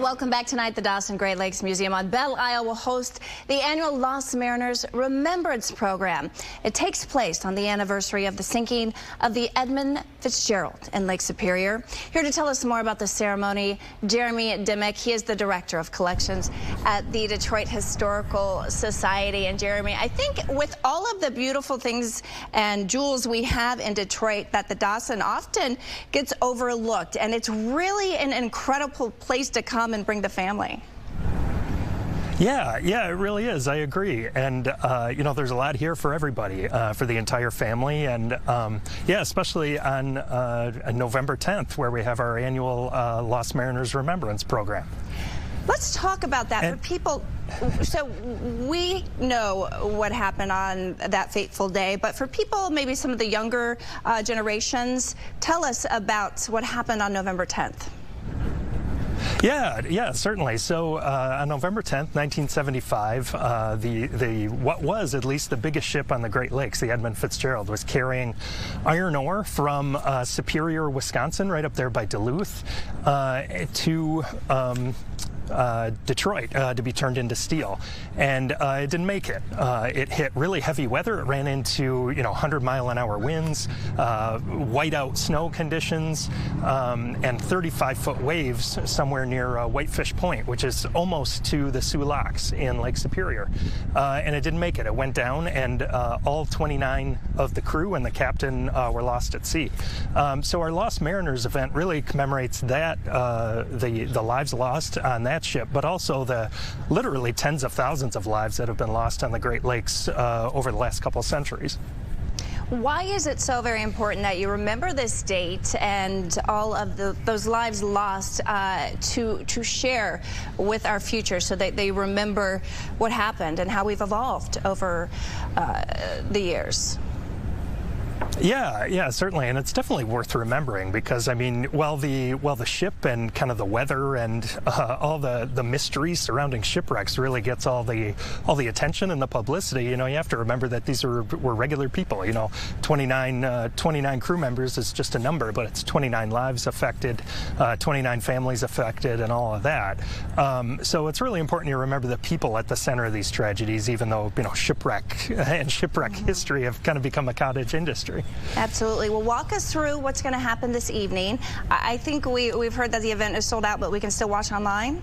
Welcome back tonight. The Dossin Great Lakes Museum on Belle Isle will host the annual Lost Mariners Remembrance Program. It takes place on the anniversary of the sinking of the Edmund Fitzgerald in Lake Superior. Here to tell us more about the ceremony, Jeremy Dimmick. He is the Director of Collections at the Detroit Historical Society. And Jeremy, I think with all of the beautiful things and jewels we have in Detroit, that the Dossin often gets overlooked, and it's really an incredible place to come and bring the family. Yeah, it really is. I agree. And, there's a lot here for everybody, for the entire family. And, especially on November 10th, where we have our annual Lost Mariners Remembrance Program. Let's talk about that for people. So we know what happened on that fateful day, but for people, maybe some of the younger generations, tell us about what happened on November 10th. Yeah, certainly. So on November 10th, 1975, what was at least the biggest ship on the Great Lakes, the Edmund Fitzgerald, was carrying iron ore from Superior, Wisconsin, right up there by Duluth, to Detroit to be turned into steel, and it didn't make it. It hit really heavy weather. It ran into 100-mile-an-hour winds, whiteout snow conditions, and 35-foot waves somewhere near Whitefish Point, which is almost to the Soo Locks in Lake Superior. And it didn't make it. It went down, and all 29 of the crew and the captain were lost at sea. So our Lost Mariners event really commemorates that, the lives lost on that ship, but also the literally tens of thousands of lives that have been lost on the Great Lakes over the last couple of centuries. Why is it so very important that you remember this date and all of those lives lost to share with our future, so that they remember what happened and how we've evolved over the years? Yeah, certainly, and it's definitely worth remembering because, I mean, while the ship and kind of the weather and all the mystery surrounding shipwrecks really gets all the attention and the publicity, you have to remember that these were regular people. 29 crew members is just a number, but it's 29 lives affected, 29 families affected, and all of that. So it's really important to remember the people at the center of these tragedies, even though shipwreck and shipwreck history have kind of become a cottage industry. Absolutely. Well, walk us through what's going to happen this evening. I think we've heard that the event is sold out, but we can still watch online?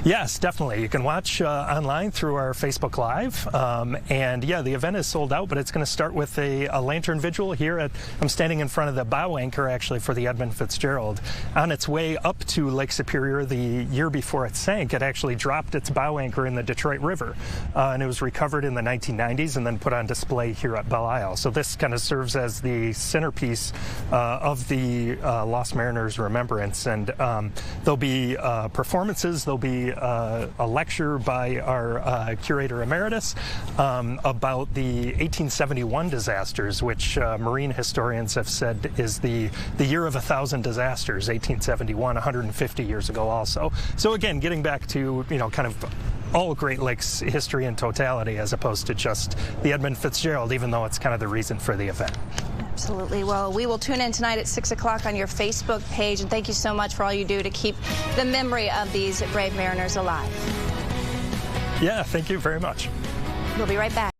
Yes, definitely. You can watch online through our Facebook Live. And yeah, the event is sold out, but it's going to start with a lantern vigil here I'm standing in front of the bow anchor, actually, for the Edmund Fitzgerald. On its way up to Lake Superior the year before it sank, it actually dropped its bow anchor in the Detroit River. And it was recovered in the 1990s and then put on display here at Belle Isle. So this kind of serves as the centerpiece of the Lost Mariners Remembrance. And there'll be performances, there'll be a lecture by our curator emeritus about the 1871 disasters, which marine historians have said is the year of 1,000 disasters, 1871, 150 years ago also. So again, getting back to, kind of all Great Lakes history in totality, as opposed to just the Edmund Fitzgerald, even though it's kind of the reason for the event. Absolutely. Well, we will tune in tonight at 6 o'clock on your Facebook page, and thank you so much for all you do to keep the memory of these brave mariners alive. Yeah, thank you very much. We'll be right back.